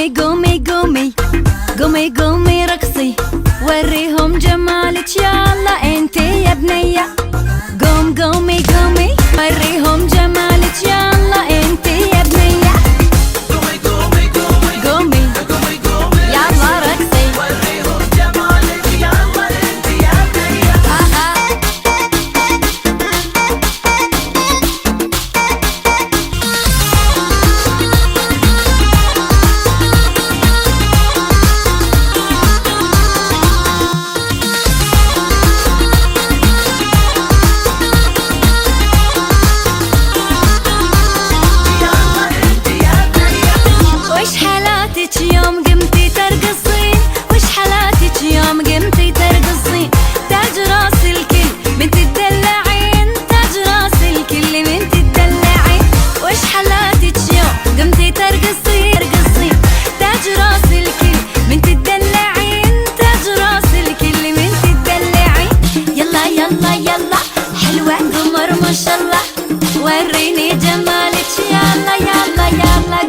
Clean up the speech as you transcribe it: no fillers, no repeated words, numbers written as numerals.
قومي قومي قومي قومي قومي رقصي وريهم جمالك يلا انتي يا بنية. قوم قومي قومي وريهم جمالك يلا انتي يا بنية. قومي قومي قومي قومي قومي قومي يلا رقصي وريهم جمالك يلا انت يا بنية. وش حالاتك يوم قمتي ترقصين؟ وش حالاتك يوم قمتي ترقصين؟ تاج راس الكل بنت تدلعين، تاج راس الكل بنت تدلعين. وش حالاتك يوم قمتي ترقصين؟ ترقصين تاج راس الكل بنت تدلعين، تاج راس الكل بنت تدلعين. يلا يلا يلا حلوة قمر ما شاء الله وريني جمالك يلا يلا يلا